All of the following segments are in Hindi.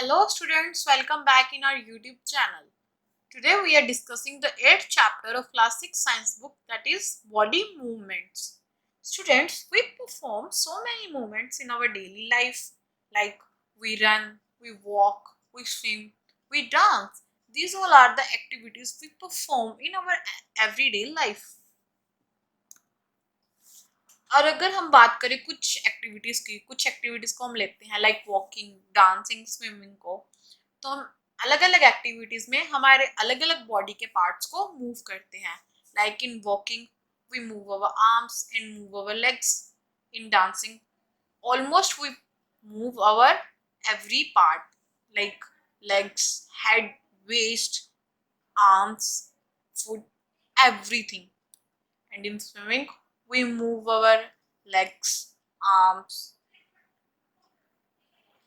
Hello students, welcome back in our YouTube channel. Today we are discussing the 8th chapter of class 6 science book, that is body movements. Students, we perform so many movements in our daily life, like we run, we walk, we swim, we dance. These all are the activities we perform in our everyday life. और अगर हम बात करें कुछ एक्टिविटीज को हम लेते हैं लाइक वॉकिंग, डांसिंग, स्विमिंग को, तो हम अलग अलग एक्टिविटीज में हमारे अलग अलग बॉडी के पार्ट्स को मूव करते हैं. Like in walking we move our arms and move our legs. In dancing almost we move our every part like legs, head, waist, arms, foot, everything. And in swimming we move our legs, arms,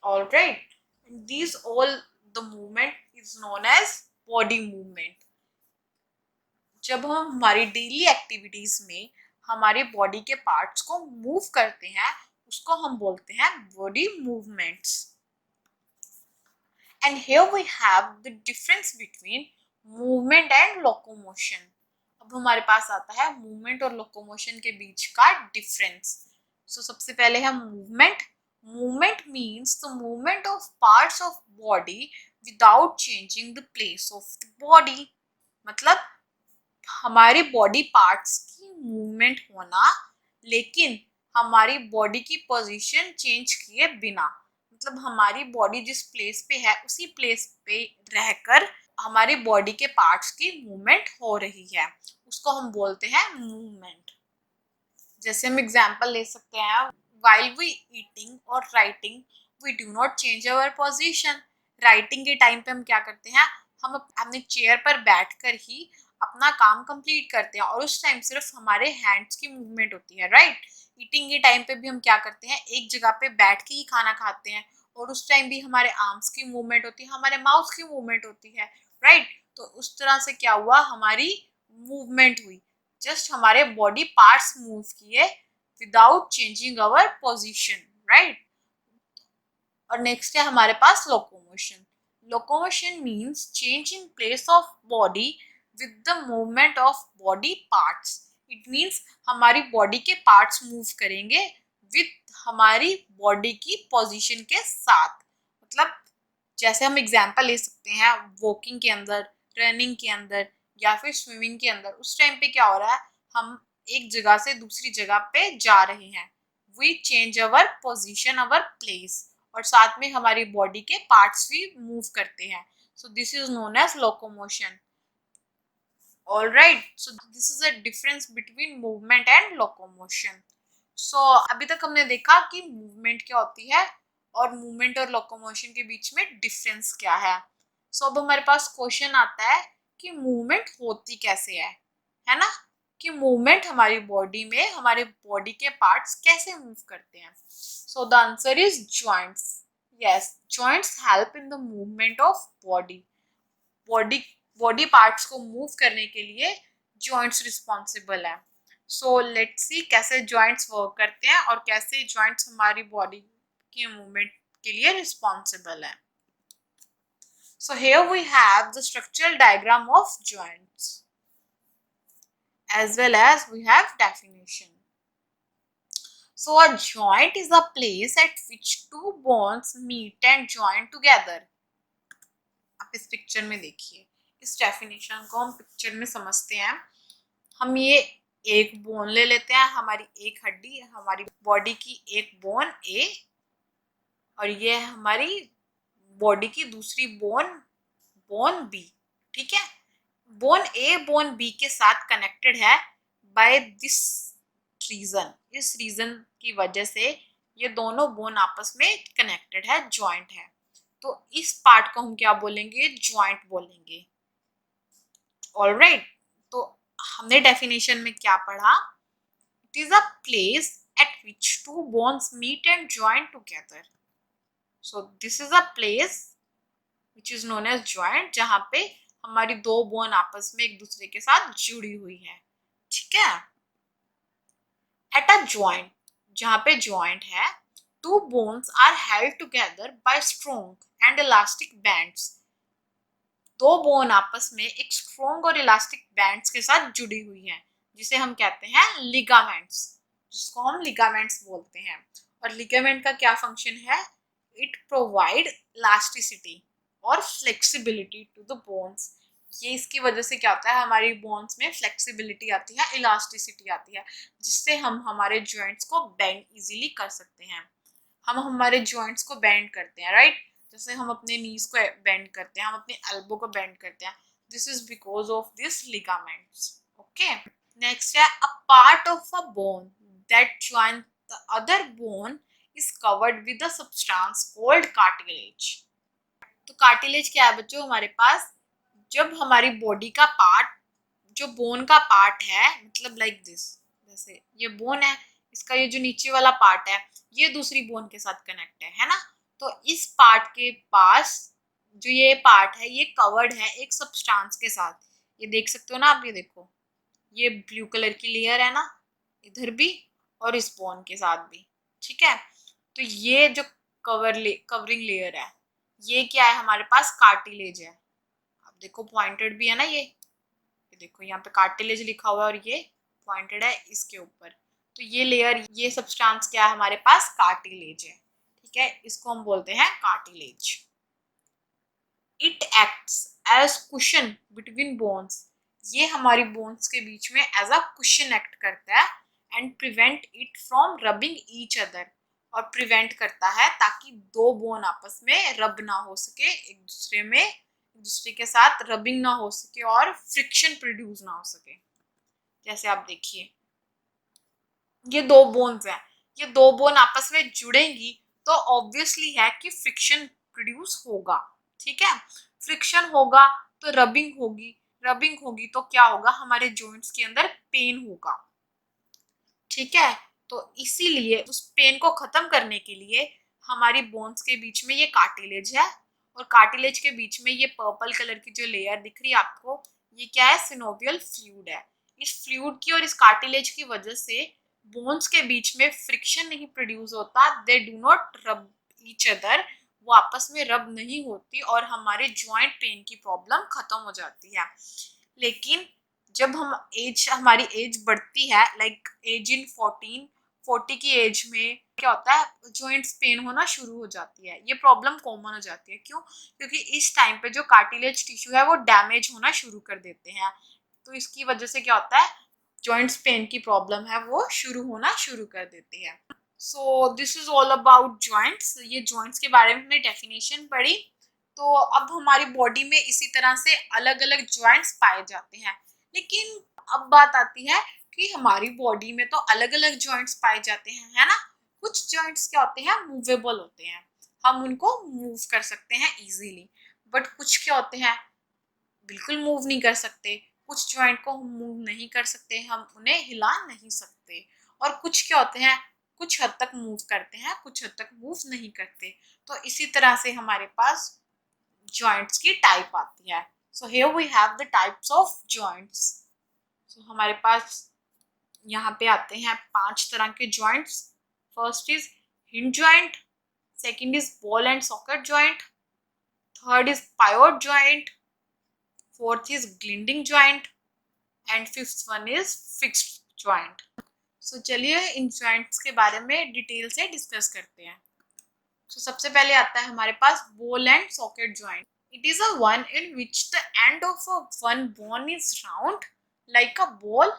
all right. And these all the movement is known as body movement. जब हम हमारी डेली एक्टिविटीज में हमारे बॉडी के पार्ट्स को मूव करते हैं उसको हम बोलते हैं body movements. And here we have the difference between movement and locomotion. अब हमारे पास आता है मूवमेंट और लोकोमोशन के बीच का डिफरेंस. सो सबसे पहले है movement. Movement means the movement of parts of body without changing the place of the body. मतलब हमारे बॉडी पार्ट्स की मूवमेंट होना लेकिन हमारी बॉडी की पोजीशन चेंज किए बिना. मतलब हमारी बॉडी जिस प्लेस पे है उसी प्लेस पे रहकर हमारी बॉडी के पार्ट्स की मूवमेंट हो रही है, उसको हम बोलते हैं मूवमेंट. जैसे हम एग्जांपल ले सकते हैं, व्हाइल वी ईटिंग और writing we do not change our position. Writing के टाइम पे हम क्या करते हैं, हम अपने चेयर पर बैठकर ही अपना काम कंप्लीट करते हैं और उस टाइम सिर्फ हमारे हैंड्स की मूवमेंट होती है, राइट. ईटिंग के टाइम पे भी हम क्या करते हैं, एक जगह पे बैठ के ही खाना खाते हैं और उस टाइम भी हमारे आर्म्स की मूवमेंट होती है, हमारे माउथ की मूवमेंट होती है, राइट. तो उस तरह से क्या हुआ, हमारी मूवमेंट हुई. जस्ट हमारे बॉडी पार्ट्स मूव किए without changing our position, right. और नेक्स्ट है हमारे पास locomotion. Locomotion means change in place of body with the movement of body parts. It means हमारी बॉडी के पार्ट्स मूव करेंगे विद हमारी बॉडी की पोजीशन के साथ. मतलब जैसे हम एग्जांपल ले सकते हैं वॉकिंग के अंदर, रनिंग के अंदर या फिर स्विमिंग के अंदर. उस टाइम पे क्या हो रहा है, हम एक जगह से दूसरी जगह पे जा रहे हैं. We change our position, our place, और साथ में हमारी बॉडी के पार्ट्स भी मूव करते हैं. So this is known as locomotion. All right, so this is a difference between movement and locomotion. So अभी तक हमने देखा कि मूवमेंट क्या होती है और मूवमेंट और लोकोमोशन के बीच में डिफरेंस क्या है. सो अब हमारे पास क्वेश्चन आता है कि मूवमेंट होती कैसे है ना, कि मूवमेंट हमारी बॉडी में हमारे बॉडी के पार्ट्स कैसे मूव करते हैं. So the answer is joints. Yes, joints help in the movement of body. Body body parts को मूव करने के लिए जॉइंट्स रिस्पॉन्सिबल है. सो लेट्स सी कैसे जॉइंट्स वर्क करते हैं और कैसे जॉइंट्स हमारी बॉडी की मूवमेंट के लिए रिस्पॉन्सिबल है. So here we have the structural diagram of joints as well as we have definition. So a joint is a place at which two bones meet and join together. आप इस पिक्चर में देखिए, इस डेफिनेशन को हम पिक्चर में समझते हैं. हम ये एक बोन ले लेते हैं, हमारी एक हड्डी, हमारी बॉडी की एक बोन ए, और ये है हमारी बॉडी की दूसरी बोन बी. ठीक है, बोन ए बोन बी के साथ कनेक्टेड है बाय दिस रीजन. इस रीजन की वजह से ये दोनों बोन आपस में कनेक्टेड है, जॉइंट है. तो इस पार्ट को हम क्या बोलेंगे, जॉइंट बोलेंगे. ऑलराइट, तो हमने डेफिनेशन में क्या पढ़ा, it is a place at which two bones meet and join together. So this is a place which is known as joint, जहां पे हमारी दो बोन आपस में एक दूसरे के साथ जुड़ी हुई है. ठीक है, एट अ जॉइंट, जहां पे जॉइंट है, two bones are held together by strong and elastic bands. दो बोन आपस में एक स्ट्रॉन्ग और इलास्टिक बैंड्स के साथ जुड़ी हुई हैं, जिसे हम कहते हैं लिगामेंट्स, जिसको हम लिगामेंट्स बोलते हैं। और लिगामेंट का क्या फंक्शन है? इट प्रोवाइड इलास्टिसिटी और फ्लेक्सिबिलिटी टू द बोन्स। ये इसकी वजह से क्या होता है, हमारी बोन्स में फ्लेक्सिबिलिटी आती है, इलास्टिसिटी आती है, जिससे हम हमारे जॉइंट्स को बेंड इजीली कर सकते हैं। हम हमारे जॉइंट्स को बेंड करते हैं, राइट? जैसे हम अपने नीज को बेंड करते हैं, हम अपने एल्बो को बेंड करते हैं। This is because of this ligaments. Okay, next है a part of a bone that join the other bone is covered with a substance called cartilage. तो कार्टिलेज क्या है बच्चों हमारे पास? जब हमारी बॉडी का पार्ट, जो बोन का पार्ट है, मतलब लाइक दिस, जैसे ये बोन है, इसका ये जो नीचे वाला पार्ट है ये दूसरी बोन के साथ कनेक्ट है ना? तो इस पार्ट के पास जो ये पार्ट है ये कवर्ड है एक सब्सटेंस के साथ। ये देख सकते हो ना आप, ये देखो, ये ब्लू कलर की लेयर है ना, इधर भी और इस बोन के साथ भी। ठीक है, तो ये जो कवरिंग लेयर है ये क्या है हमारे पास? कार्टिलेज है। आप देखो पॉइंटेड भी है ना, ये देखो यहाँ पे कार्टिलेज लिखा हुआ है और ये पॉइंटेड है इसके ऊपर। तो ये लेयर, ये सब्सटेंस क्या है हमारे पास? कार्टिलेज है। ठीक है, इसको हम बोलते हैं cartilage. It acts as cushion between bones. ये हमारी बोन्स के बीच में एज अ कुशन एक्ट करता है and prevent it from rubbing each other. और प्रिवेंट करता है ताकि दो बोन आपस में रब ना हो सके, एक दूसरे में, एक दूसरे के साथ रबिंग ना हो सके और फ्रिक्शन प्रोड्यूस ना हो सके। जैसे आप देखिए ये दो बोन्स हैं, ये दो बोन आपस में जुड़ेंगी तो ऑब्वियसली है कि फ्रिक्शन प्रोड्यूस होगा। ठीक है, फ्रिक्शन होगा तो रबिंग होगी, रबिंग होगी तो क्या होगा? हमारे जॉइंट्स के अंदर पेन होगा। ठीक है, तो इसीलिए उस पेन को खत्म करने के लिए हमारी बोन्स के बीच में ये कार्टिलेज है, और कार्टिलेज के बीच में ये पर्पल कलर की जो लेयर दिख रही है आपको, ये क्या है? सिनोवियल फ्लूइड है। इस फ्लूइड की और इस कार्टिलेज की वजह से बोन्स के बीच में फ्रिक्शन नहीं प्रोड्यूस होता, दे डू नॉट रब ईच अदर, वो आपस में रब नहीं होती और हमारे जॉइंट पेन की प्रॉब्लम खत्म हो जाती है। लेकिन जब हमारी एज बढ़ती है, लाइक एज इन 40 की एज में क्या होता है? जॉइंट्स पेन होना शुरू हो जाती है, ये प्रॉब्लम कॉमन हो जाती है। क्यों? क्योंकि इस टाइम पे जो कार्टिलेज टिश्यू है वो डैमेज होना शुरू कर देते हैं, तो इसकी वजह से क्या होता है? जॉइंट्स पेन की प्रॉब्लम है वो शुरू होना शुरू कर देती है। So this is all about joints. ये जॉइंट्स के बारे में हमने डेफिनेशन पढ़ी। तो अब हमारी बॉडी में इसी तरह से अलग अलग जॉइंट्स पाए जाते हैं, लेकिन अब बात आती है कि हमारी बॉडी में तो अलग अलग जॉइंट्स पाए जाते हैं, है ना? कुछ जॉइंट्स क्या होते हैं? मूवेबल होते हैं, हम उनको मूव कर सकते हैं इजीली। बट कुछ क्या होते हैं? बिल्कुल मूव नहीं कर सकते। कुछ जॉइंट को हम मूव नहीं कर सकते, हम उन्हें हिला नहीं सकते। और कुछ क्या होते हैं? कुछ हद तक मूव करते हैं, कुछ हद तक मूव नहीं करते। तो इसी तरह से हमारे पास जॉइंट्स की टाइप आती है। So here we have the types of joints. So हमारे पास यहाँ पे आते हैं 5 तरह के joints. First is hinge joint, second is ball and socket joint, third is pivot joint, fourth is gliding joint and fifth one is fixed joint. So चलिए इन जॉइंट्स के बारे में डिटेल से डिस्कस करते हैं। So, सबसे पहले आता है हमारे पास ball and socket joint. It is a one in which the end of a one bone is round like a ball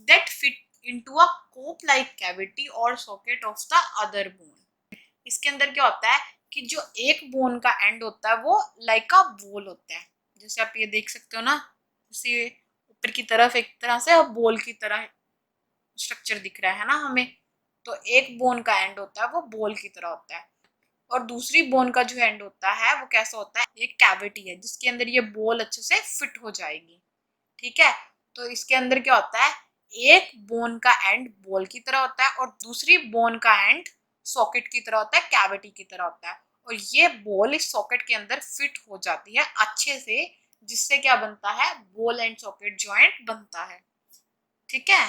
that fit into a cope-like cavity or socket of the other bone. इसके अंदर क्या होता है कि जो एक बोन का एंड होता है वो लाइक अ बॉल होता है, जैसे आप ये देख सकते हो ना, जैसे ऊपर की तरफ एक तरह से बॉल की तरह स्ट्रक्चर दिख रहा है ना हमें। तो एक बोन का एंड होता है वो बॉल की तरह होता है, और दूसरी बोन का जो एंड होता है वो कैसा होता है? एक कैविटी है जिसके अंदर ये बॉल अच्छे से फिट हो जाएगी। ठीक है, तो इसके अंदर क्या होता है? एक बोन का एंड बॉल की तरह होता है और दूसरी बोन का एंड सॉकेट की तरह होता है, कैविटी की तरह होता है। और ये बॉल इस सॉकेट के अंदर फिट हो जाती है अच्छे से, जिससे क्या बनता है? बॉल एंड सॉकेट जॉइंट बनता है। ठीक है,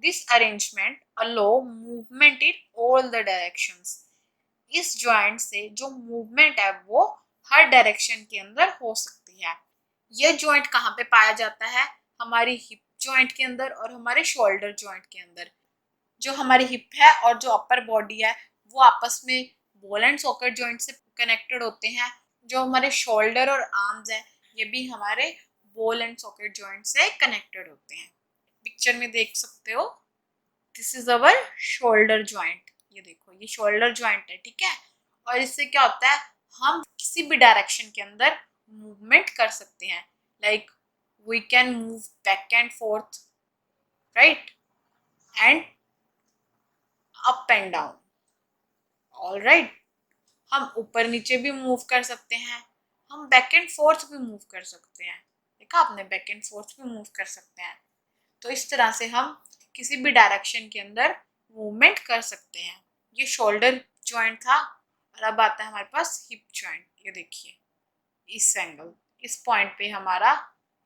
this arrangement allow movement in all the directions. इस जॉइंट से जो मूवमेंट है वो हर डायरेक्शन के अंदर हो सकती है। ये जॉइंट कहाँ पे पाया जाता है? हमारी हिप जॉइंट के अंदर और हमारे शोल्डर जॉइंट के अंदर। जो हमारी हिप है और जो अपर बॉडी है वो आपस में बॉल एंड सॉकेट जॉइंट से कनेक्टेड होते हैं। जो हमारे शोल्डर और आर्म्स है ये भी हमारे बॉल एंड सॉकेट जॉइंट से कनेक्टेड होते हैं। पिक्चर में देख सकते हो, this is our shoulder joint. ये देखो, ये शोल्डर जॉइंट है, ठीक है। और इससे क्या होता है, हम किसी भी डायरेक्शन के अंदर मूवमेंट कर सकते हैं। Like we can move back and forth, right, and up and down. All right, हम ऊपर नीचे भी मूव कर सकते हैं, हम बैक एंड फोर्थ भी मूव कर सकते हैं। देखा आपने, बैक एंड फोर्थ भी मूव कर सकते हैं। तो इस तरह से हम किसी भी डायरेक्शन के अंदर मूवमेंट कर सकते हैं। ये शोल्डर जॉइंट था। और अब आता है हमारे पास हिप जॉइंट। ये देखिए, इस एंगल, इस पॉइंट पे हमारा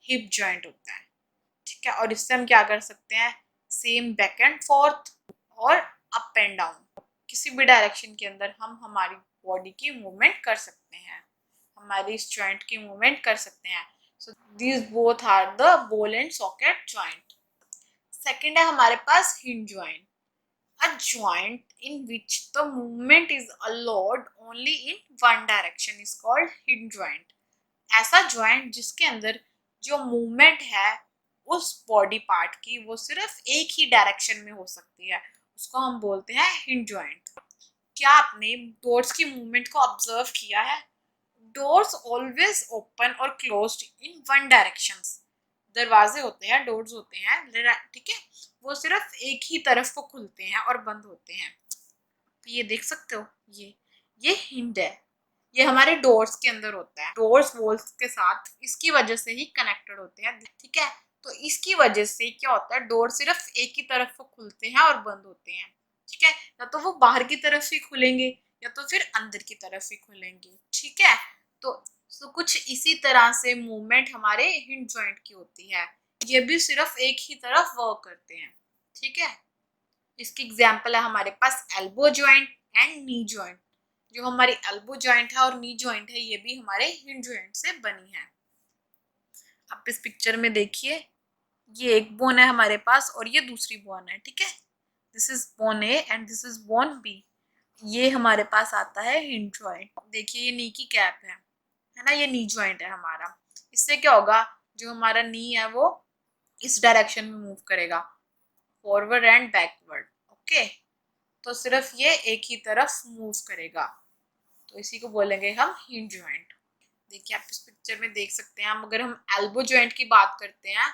हिप जॉइंट होता है, ठीक है। और इससे हम क्या कर सकते हैं, सेम बैक एंड फोर्थ और अप एंड डाउन, किसी भी डायरेक्शन के अंदर हम हमारी बॉडी की मूवमेंट कर सकते हैं, हमारी इस जॉइंट की मूवमेंट कर सकते हैं। So these both are the ball and socket joint. Second है हमारे पास hinge joint. A joint in which the movement is allowed only in one direction is called hinge joint. ऐसा joint जिसके अंदर जो movement है उस body part की वो सिर्फ एक ही direction में हो सकती है, उसको हम बोलते हैं hinge joint। क्या आपने doors की movement को observe किया है? Doors always open or closed in one directions। दरवाजे होते हैं, डोर्स होते हैं, ठीक है, वो सिर्फ एक ही तरफ को खुलते हैं और बंद होते हैं। तो ये देख सकते हो, ये हिंज है, ये हमारे डोर्स के अंदर होता है। डोर्स वॉल्स के साथ इसकी वजह से ही कनेक्टेड होते हैं, ठीक है। तो इसकी वजह से क्या होता है, डोर सिर्फ एक ही तरफ को खुलते हैं और बंद होते हैं, ठीक है। या तो वो बाहर की तरफ ही खुलेंगे या तो फिर अंदर की तरफ ही खुलेंगे, ठीक है। तो कुछ इसी तरह से मूवमेंट हमारे हिंज जॉइंट की होती है। ये भी सिर्फ एक ही तरफ वर्क करते हैं, ठीक है। इसकी एग्जांपल है हमारे पास elbow joint and knee joint. जो हमारी एल्बो जॉइंट है और नी जॉइंट है ये भी हमारे हिंज जॉइंट से बनी है। आप इस पिक्चर में देखिए, ये एक बोन है हमारे पास और ये दूसरी बोन है, ठीक है। This is bone A and this is bone B. ये हमारे पास आता है हिंज जॉइंट। देखिए ये नी की कैप है ना, ये नी जॉइंट है हमारा। इससे क्या होगा, जो हमारा नी है वो इस डायरेक्शन में मूव करेगा, फॉरवर्ड एंड बैकवर्ड, ओके। तो सिर्फ ये एक ही तरफ मूव करेगा, तो इसी को बोलेंगे हम हिंज जॉइंट। देखिए आप इस पिक्चर में देख सकते हैं, हम अगर हम एल्बो जॉइंट की बात करते हैं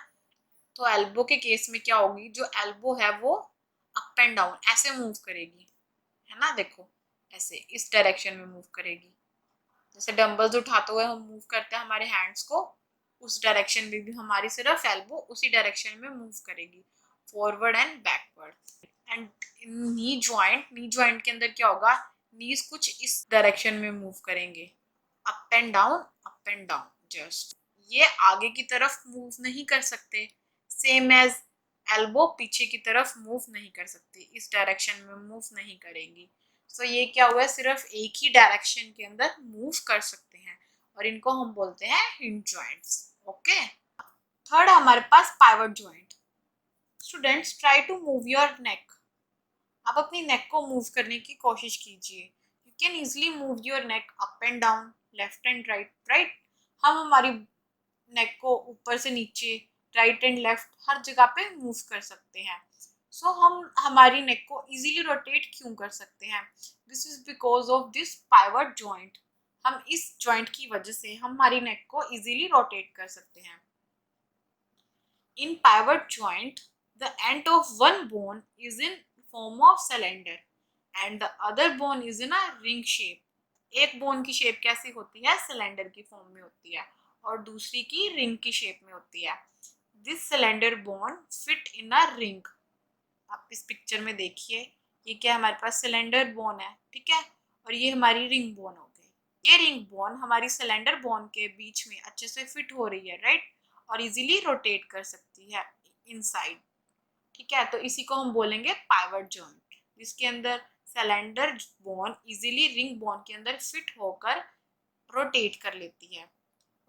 तो एल्बो के केस में क्या होगी, जो एल्बो है वो अप एंड डाउन ऐसे मूव करेगी, है ना। देखो ऐसे इस डायरेक्शन में मूव करेगी, जैसे डंबल्स उठाते हुए हम मूव करते हैं हमारे हैंड्स को, उस डायरेक्शन में भी हमारी सिर्फ एल्बो उसी डायरेक्शन में मूव करेगी, forward and backward. And knee joint के अंदर क्या होगा, नीज कुछ इस डायरेक्शन में मूव करेंगे, अप एंड डाउन जस्ट। ये आगे की तरफ मूव नहीं कर सकते, सेम एज एल्बो पीछे की तरफ मूव नहीं कर सकती, इस डायरेक्शन में मूव नहीं करेंगी। सो ये क्या हुआ है, सिर्फ एक ही डायरेक्शन के अंदर मूव कर सकते हैं और इनको हम बोलते हैं हिंज जॉइंट्स, ओके। थर्ड हमारे पास pivot joint. Students try to move your neck. आप अपनी नेक को मूव करने की कोशिश कीजिए। You can easily move your neck up and down, left and right, right. हम हमारी नेक को ऊपर से नीचे, राइट एंड लेफ्ट हर जगह पे मूव कर सकते हैं। सो हम हमारी नेक को इजीली रोटेट क्यों कर सकते हैं, this is because of this pivot joint. हम इस जॉइंट की वजह से हमारी नेक को इजीली रोटेट कर सकते हैं। In pivot joint, the end of one bone is in form of cylinder and the other bone is in a ring shape. एक बोन की शेप कैसी होती है, सिलेंडर की फॉर्म में होती है और दूसरी की रिंग की शेप में होती है। This cylinder bone fit in a ring. आप इस पिक्चर में देखिए, ये क्या हमारे पास सिलेंडर बोन है, ठीक है, और ये हमारी रिंग बोन हो गई। ये रिंग बोन हमारी सिलेंडर बोन के बीच में अच्छे से फिट हो रही है, राइट, और इजीली रोटेट कर सकती है इनसाइड, ठीक है। तो इसी को हम बोलेंगे पाइवट जॉइंट, जिसके अंदर cylinder bone easily ring bone के अंदर फिट होकर रोटेट कर लेती है।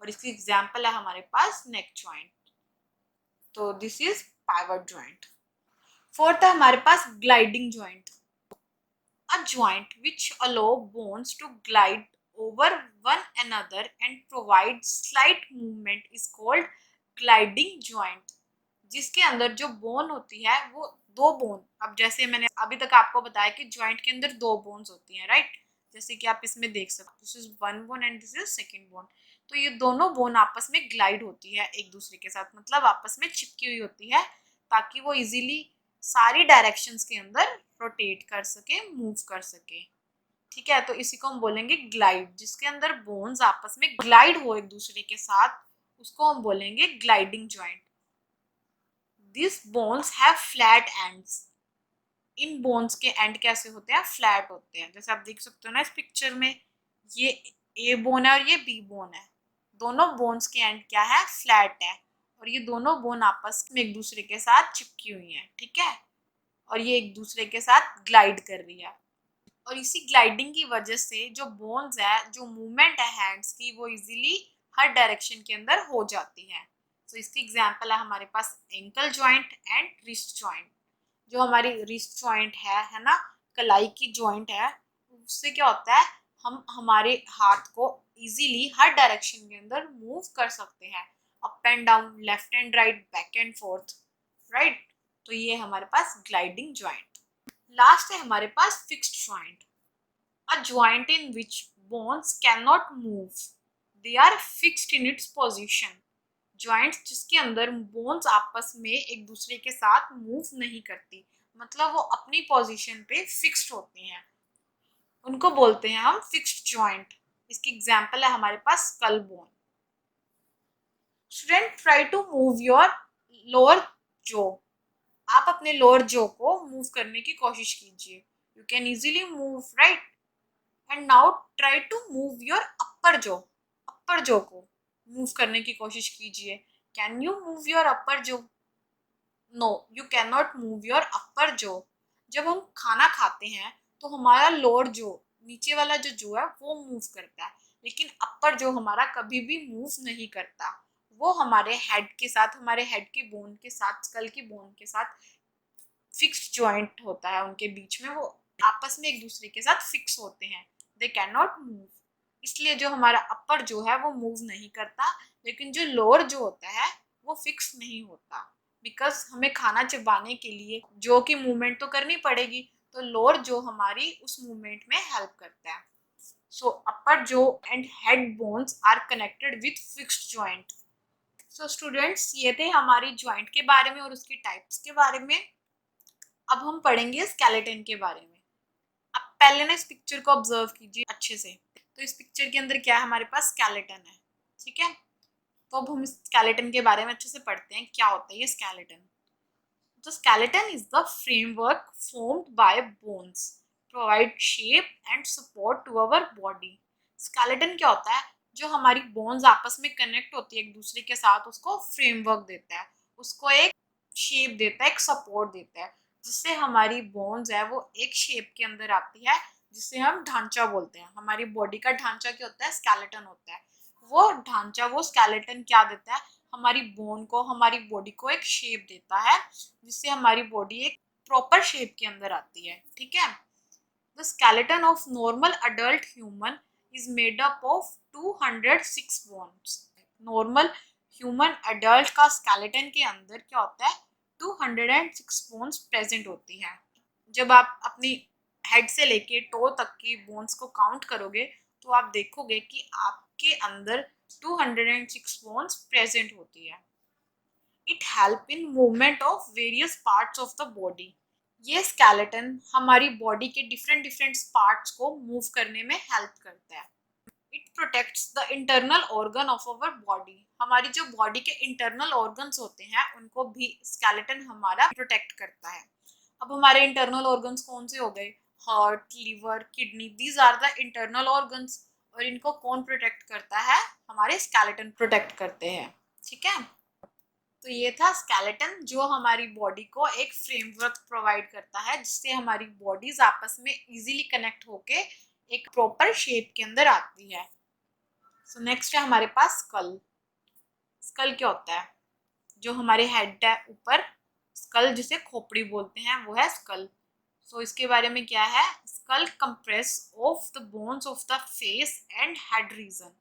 और इसकी एग्जांपल है हमारे पास नेक जॉइंट। तो this is pivot joint. Fourth है हमारे पास gliding joint. A joint which allow bones to glide over one another and provide slight movement is called gliding joint। जिसके अंदर जो बोन होती है वो दो बोन, अब जैसे मैंने अभी तक आपको बताया कि जॉइंट के अंदर दो बोन्स होती हैं, राइट। जैसे कि आप इसमें देख सकते हो, this is one bone and this is second bone. तो ये दोनों बोन आपस में ग्लाइड होती है एक दूसरे के साथ, मतलब आपस में चिपकी हुई होती है, ताकि वो इजीली सारी डायरेक्शंस के अंदर रोटेट कर सके, मूव कर सके। ठीक है, तो इसी को हम बोलेंगे ग्लाइड। जिसके अंदर बोन्स आपस में ग्लाइड हो एक दूसरे के साथ, उसको हम बोलेंगे gliding joint. This bones have flat ends. In bones के एंड कैसे होते हैं? फ्लैट होते हैं। जैसे आप देख सकते हो ना इस पिक्चर में, ये ए बोन है और ये बी बोन है। दोनों बोन्स के एंड क्या है? फ्लैट है। और ये दोनों बोन आपस में एक दूसरे के साथ चिपकी हुई हैं, ठीक है। और ये एक दूसरे के साथ ग्लाइड कर रही है। और इसी ग्लाइडिंग की वजह से जो बोन्स है, जो मूवमेंट है हैंड्स की, वो इजीली हर डायरेक्शन के अंदर हो जाती है। तो इसकी एग्जांपल है हमारे पास ankle joint and wrist joint. जो हमारी रिस्ट जॉइंट है ना, कलाई की जॉइंट है, उससे क्या होता है, हम हमारे हाथ को इजीली हर डायरेक्शन के अंदर मूव कर सकते हैं, up and down, left and right, back and forth, right. तो ये हमारे पास ग्लाइडिंग जॉइंट। लास्ट है हमारे पास fixed joint. A joint in which bones can not move, they are fixed in its position. Joints जिसके अंदर बोन्स आपस में एक दूसरे के साथ मूव नहीं करती, मतलब वो अपनी पोजीशन पे फिक्स्ड होती हैं, उनको बोलते हैं हम फिक्स्ड जॉइंट। इसकी एग्जांपल है हमारे पास skull bone. Student, try to move your lower jaw. आप अपने लोअर जो को मूव करने की कोशिश कीजिए। You can easily move, right. And now try to move your upper jaw. Upper jaw को मूव करने की कोशिश कीजिए। Can you move your upper jaw? No, you can not move your upper jaw. जब हम खाना खाते हैं तो हमारा लोअर जो, नीचे वाला जो है वो मूव करता है, लेकिन अपर जो हमारा कभी भी मूव नहीं करता। वो हमारे हेड के साथ, हमारे हेड की बोन के साथ, स्कल की बोन के साथ फिक्स्ड जॉइंट होता है उनके बीच में, वो आपस में एक दूसरे के साथ फिक्स होते हैं। दे कैन नॉट मूव। इसलिए जो हमारा अपर जो है वो मूव नहीं करता, लेकिन जो लोअर जो होता है वो फिक्स नहीं होता। बिकॉज हमें खाना चबाने के लिए जो की मूवमेंट तो करनी पड़ेगी, तो लोअर जो हमारी उस मूवमेंट में हेल्प करता है। So upper jaw and head bones are connected with fixed joint. So students, ये थे हमारी जॉइंट के बारे में और उसकी टाइप्स के बारे में। अब हम पढ़ेंगे स्केलेटन के बारे में। अब पहले ना इस पिक्चर को ऑब्जर्व कीजिए अच्छे से। तो इस पिक्चर के अंदर क्या है? हमारे पास स्केलेटन है, ठीक है। तो अब हम स्केलेटन के बारे में अच्छे से पढ़ते हैं, क्या होता है ये स्केलेटन। तो skeleton is the framework formed by bones, provide shape and support to our body. Skeleton क्या होता है? जो हमारी बोन्स आपस में कनेक्ट होती है एक दूसरे के साथ, उसको फ्रेमवर्क देता है, उसको एक शेप देता है, एक सपोर्ट देता है, जिससे हमारी बोन्स है वो एक शेप के अंदर आती है, जिसे हम ढांचा बोलते हैं। हमारी बॉडी का ढांचा क्या होता है? स्केलेटन होता है। वो ढांचा, वो स्केलेटन क्या देता है? हमारी बोन को, हमारी बॉडी को एक शेप देता है, जिससे हमारी बॉडी एक प्रॉपर शेप के अंदर आती है, ठीक है। The skeleton of normal adult human is made up of 206 bones. Normal human adult का स्केलेटन के अंदर क्या होता है? 206 बोन्स प्रेजेंट होती हैं। जब आप अपनी हेड से लेके टो तक की बोन्स को काउंट करोगे तो आप देखोगे कि आपके अंदर 206 बोन्स प्रेजेंट होती है। It help in movement of various parts of the body. ये स्केलेटन हमारी बॉडी के डिफरेंट डिफरेंट पार्ट्स को मूव करने में हेल्प करता है। It protects the internal organ of our body. हमारी जो बॉडी के इंटरनल ऑर्गन्स होते हैं उनको भी स्केलेटन हमारा प्रोटेक्ट करता है। अब हमारे इंटरनल ऑर्गन्स कौन से हो गए? Heart, liver, kidney, these are the internal organs. और इनको कौन प्रोटेक्ट करता है? हमारे स्केलेटन प्रोटेक्ट करते हैं, ठीक है। तो ये था स्केलेटन, जो हमारी बॉडी को एक फ्रेमवर्क प्रोवाइड करता है जिससे हमारी बॉडीज आपस में इजीली कनेक्ट होके एक प्रॉपर शेप के अंदर आती है। सो नेक्स्ट है हमारे पास स्कल। स्कल क्या होता है? जो हमारे हेड है ऊपर, स्कल जिसे खोपड़ी बोलते हैं, वो है स्कल। सो इसके बारे में क्या है? Skull compress of the bones of the face and head region.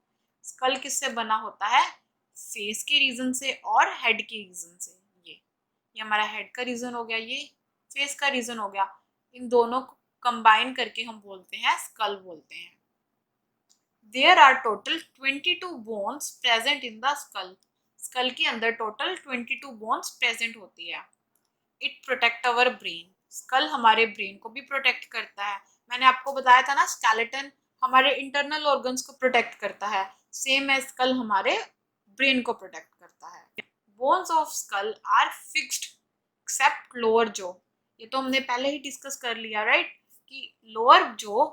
Skull किससे बना होता है? फेस के रीजन से और हेड के रीजन से। ये हमारा हेड का रीजन हो गया, ये फेस का रीजन हो गया। इन दोनों को कंबाइन करके हम बोलते हैं स्कल बोलते हैं। There are total 22 bones present in the skull. Skull के अंदर टोटल 22 बोन्स प्रेजेंट होती है। It protect our brain. Skull हमारे ब्रेन को भी प्रोटेक्ट करता है। मैंने आपको बताया था ना, स्केलेटन हमारे इंटरनल ऑर्गन्स को प्रोटेक्ट करता है, सेम है स्कल हमारे ब्रेन को प्रोटेक्ट करता है। Bones of skull are fixed except lower jaw. ये तो हमने पहले ही डिस्कस कर लिया, राइट, कि लोअर जो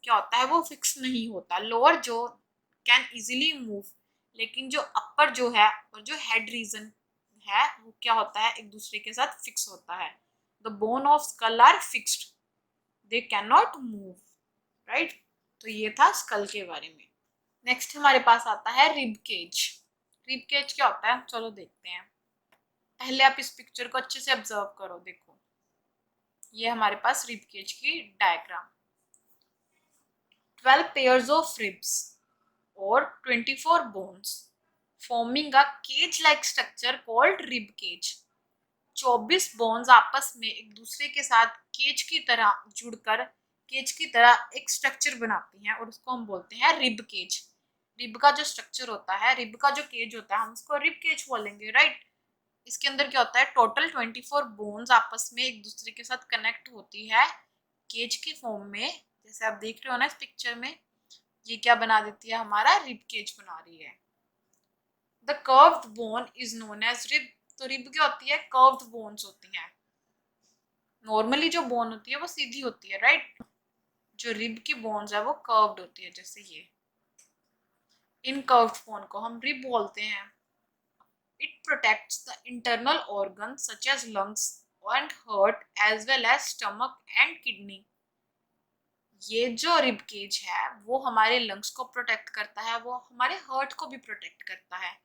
क्या होता है वो फिक्स नहीं होता। लोअर जो कैन इजीली मूव, लेकिन जो अपर जो है और जो हेड रीजन है वो क्या होता है, एक दूसरे के साथ फिक्स होता है। The bone of skull are fixed, they can not move, right. तो ये था स्कल के बारे में। नेक्स्ट हमारे पास आता है रिब केज। रिब केज क्या होता है, चलो देखते हैं। पहले आप इस पिक्चर को अच्छे से ऑब्जर्व करो, देखो ये हमारे पास रिब केज की diagram. 12 pairs of ribs or 24 bones forming a cage-like structure called rib cage। 24 bones आपस में एक दूसरे के साथ केज की तरह जुड़कर केज की तरह एक स्ट्रक्चर बनाती हैं और उसको हम बोलते हैं रिब केज। रिब का जो स्ट्रक्चर होता है, रिब का जो केज होता है, हम उसको रिब केज बोलेंगे, राइट। इसके अंदर क्या होता है, टोटल 24 बोन्स आपस में एक दूसरे के साथ कनेक्ट होती है केज की फॉर्म में। जैसे आप देख रहे हो ना इस पिक्चर में, ये क्या बना देती है, हमारा रिब केज बना रही है। The curved bone is known as rib. तो रिब क्या होती है, कर्व्ड बोन्स होती हैं। नॉर्मली जो बोन होती है वो सीधी होती है, राइट। जो रिब की बोन्स है वो कर्व्ड होती है, जैसे ये। इन कर्व्ड बोन को हम रिब बोलते हैं। It protects the internal organs such as lungs and heart as well as stomach and kidney. ये जो रिब केज है वो हमारे लंग्स को प्रोटेक्ट करता है, वो हमारे हार्ट को भी प्रोटेक्ट करता है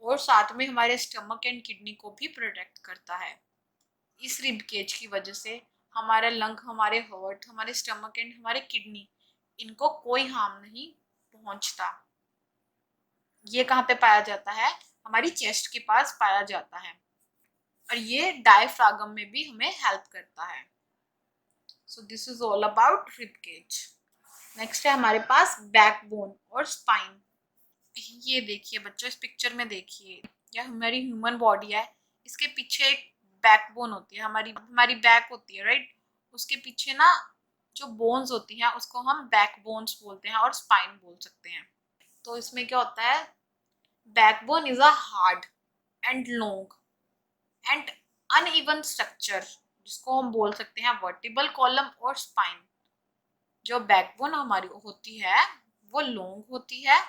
और साथ में हमारे स्टमक एंड किडनी को भी प्रोटेक्ट करता है। इस रिब केज की वजह से हमारा लंग, हमारे हार्ट, हमारे स्टमक एंड हमारे किडनी, इनको कोई हार्म नहीं पहुंचता। ये कहाँ पे पाया जाता है, हमारी चेस्ट के पास पाया जाता है और ये डायफ्रागम में भी हमें हेल्प करता है। So this is all about rib cage. Next है हमारे पास बैकबोन और स्पाइन। ये देखिए बच्चों, इस पिक्चर में देखिए, यह हमारी ह्यूमन बॉडी है, इसके पीछे एक बैकबोन होती है, हमारी हमारी बैक होती है, राइट। उसके पीछे ना जो बोन्स होती हैं उसको हम बैकबोन्स बोलते हैं और स्पाइन बोल सकते हैं। तो इसमें क्या होता है, backbone is a hard and long and uneven structure जिसको हम बोल सकते हैं वर्टिबल कॉलम और स्पाइन। जो बैकबोन हमारी होती है वो लॉन्ग होती है,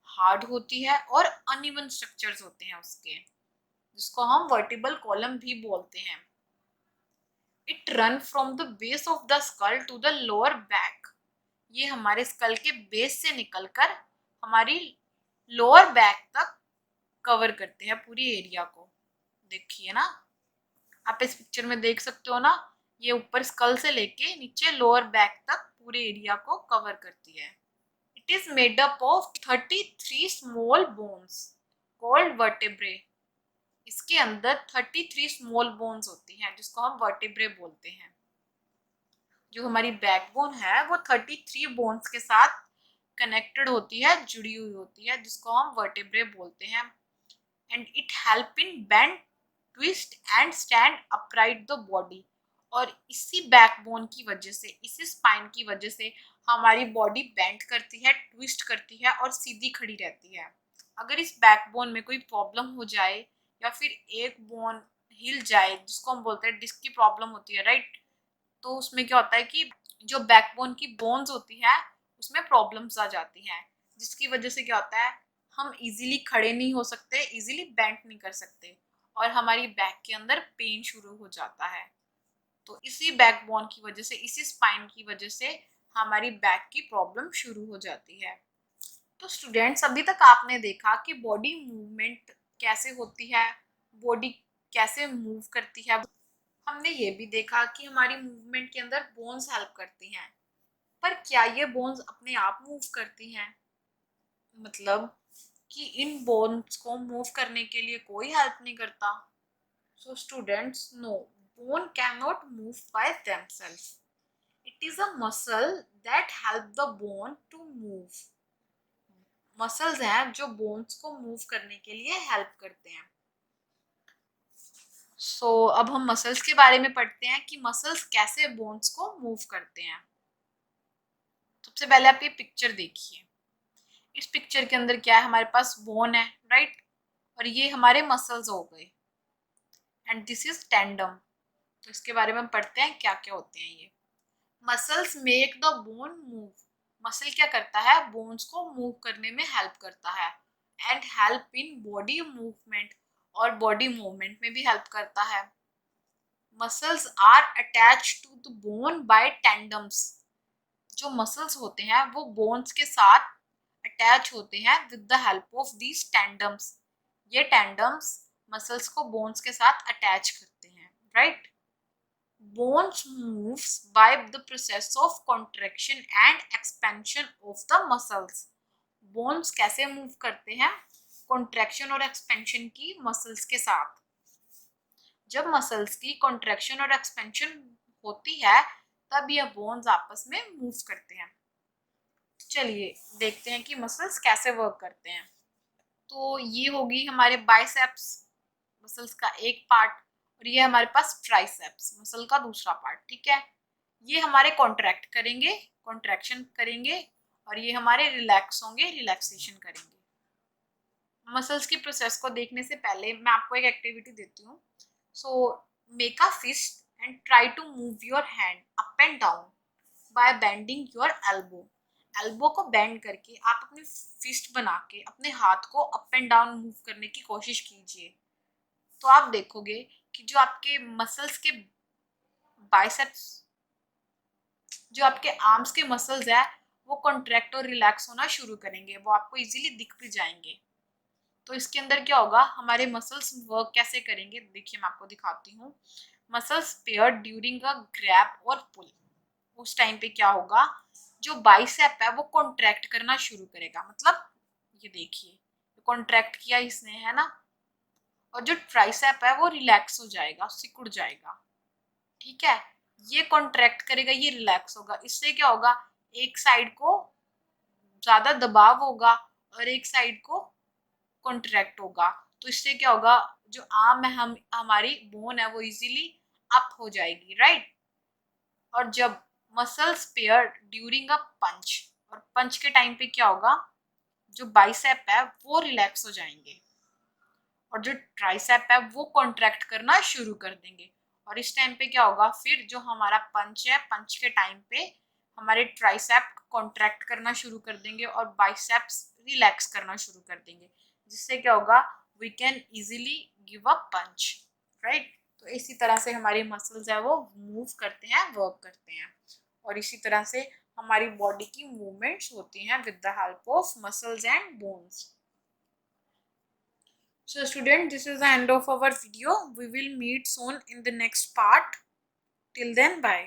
हार्ड होती है और अनइवन स्ट्रक्चर्स होते हैं उसके, जिसको हम वर्टिबल कॉलम भी बोलते हैं। It run from the base of the skull to the lower back. ये हमारे स्कल के बेस से निकलकर हमारी लोअर बैक तक कवर करते हैं पूरी एरिया को। देखिए ना, आप इस पिक्चर में देख सकते हो ना, ये ऊपर स्कल से लेके नीचे लोअर बैक तक पूरे एरिया को कवर करती है। It is made up of 33 small bones called vertebrae। इसके अंदर 33 स्मॉल बोन्स होती हैं जिसको हम वर्टिब्रे बोलते हैं। जो हमारी बैकबोन है वो 33 बोन्स के साथ कनेक्टेड होती है, जुड़ी हुई होती है, जिसको हम वर्टिब्रे बोलते हैं। And it help in bend, twist and stand upright the body. और इसी बैकबोन की वजह से, इसी स्पाइन की वजह से हमारी बॉडी बेंड करती है, ट्विस्ट करती है और सीधी खड़ी रहती है। अगर इस बैकबोन में कोई प्रॉब्लम हो जाए या फिर एक बोन हिल जाए, जिसको हम बोलते हैं डिस्क की प्रॉब्लम होती है, राइट, तो उसमें क्या होता है कि जो बैकबोन की बोन्स होती है उसमें प्रॉब्लम्स आ जाती हैं, जिसकी वजह से क्या होता है, हम इजीली खड़े नहीं हो सकते, इजीली बेंड नहीं कर सकते और हमारी बैक के अंदर पेन शुरू हो जाता है। तो इसी बैकबोन की वजह से, इसी स्पाइन की वजह से हमारी बैक की प्रॉब्लम शुरू हो जाती है। तो स्टूडेंट्स, अभी तक आपने देखा कि बॉडी मूवमेंट कैसे होती है, बॉडी कैसे मूव करती है। हमने ये भी देखा कि हमारी मूवमेंट के अंदर बोन्स हेल्प करती हैं, पर क्या ये बोन्स अपने आप मूव करती हैं? मतलब कि इन बोन्स को मूव करने के लिए कोई हेल्प नहीं करता। So students, no, bone can not move by themselves. It is a muscle that help the bone to move. Muscles हैं जो बोन्स को मूव करने के लिए हेल्प करते हैं। अब हम मसल्स के बारे में पढ़ते हैं कि मसल्स कैसे बोन्स को मूव करते हैं। सबसे पहले आप ये पिक्चर देखिए। इस पिक्चर के अंदर क्या है, हमारे पास बोन है, राइट, और ये हमारे मसल्स हो गए, एंड दिस इज टेंडम। तो इसके बारे में हम पढ़ते हैं क्या क्या होते हैं ये। Muscles make the bone move. Muscle क्या करता है, बोन्स को मूव करने में हेल्प करता है, and help in body movement, और बॉडी मूवमेंट में भी हेल्प करता है। Muscles are attach to the bone by tendons. जो मसल्स होते हैं वो बोन्स के साथ अटैच होते हैं with the help of these tendons. ये टेंडम्स मसल्स को बोन्स के साथ अटैच करते हैं, right. Bones moves by the process of contraction and expansion of the muscles. Bones कैसे मूव करते हैं, कॉन्ट्रैक्शन और एक्सपेंशन की मसल्स के साथ। जब मसल्स की कॉन्ट्रैक्शन और एक्सपेंशन होती है तब ये बोन्स आपस में मूव करते हैं। चलिए देखते हैं कि मसल्स कैसे वर्क करते हैं। तो ये होगी हमारे बाइसेप्स मसल्स का एक पार्ट, और ये हमारे पास ट्राइसेप्स मसल का दूसरा पार्ट, ठीक है। ये हमारे कॉन्ट्रैक्ट करेंगे, कॉन्ट्रैक्शन करेंगे, और ये हमारे रिलैक्स होंगे, रिलैक्सेशन करेंगे। मसल्स की प्रोसेस को देखने से पहले मैं आपको एक एक्टिविटी देती हूँ। So make a fist and try to move your hand up and down by bending your elbow. Elbow को बेंड करके आप अपनी फिस्ट बना के अपने हाथ को अप एंड डाउन मूव करने की कोशिश कीजिए। तो आप देखोगे कि जो आपके मसल्स के बाइसेप्स, जो आपके आर्म्स के मसल्स है वो कॉन्ट्रैक्ट और रिलैक्स होना शुरू करेंगे, वो आपको इजीली दिख भी जाएंगे। तो इसके अंदर क्या होगा, हमारे मसल्स वर्क कैसे करेंगे, देखिए मैं आपको दिखाती हूँ। Muscles pair during a grab और पुल। उस टाइम पे क्या होगा, जो बाइसेप है वो कॉन्ट्रैक्ट करना शुरू करेगा, मतलब ये देखिए कॉन्ट्रैक्ट किया इसने, है ना, और जो ट्राइसेप है वो रिलैक्स हो जाएगा, सिकुड़ जाएगा, ठीक है। ये कॉन्ट्रैक्ट करेगा, ये रिलैक्स होगा। इससे क्या होगा, एक साइड को ज्यादा दबाव होगा और एक साइड को कॉन्ट्रैक्ट होगा। तो इससे क्या होगा, जो आर्म है हम हमारी बोन है वो इजीली अप हो जाएगी, राइट। और जब मसल्स पेयर ड्यूरिंग अ पंच, और पंच के टाइम पे क्या होगा, जो बाइसेप है वो रिलैक्स हो जाएंगे और जो ट्राइसेप है वो कॉन्ट्रैक्ट करना शुरू कर देंगे। और इस टाइम पे क्या होगा, फिर जो हमारा पंच है, पंच के टाइम पे हमारे ट्राइसेप कॉन्ट्रैक्ट करना शुरू कर देंगे और बाइसेप्स रिलैक्स करना शुरू कर देंगे, जिससे क्या होगा, we can easily give a punch, right. तो इसी तरह से हमारे मसल्स है वो मूव करते हैं, वर्क करते हैं, और इसी तरह से हमारी बॉडी की मूवमेंट्स होती हैं with the help of muscles and bones. So student, this is the end of our video. We will meet soon in the next part. Till then, bye.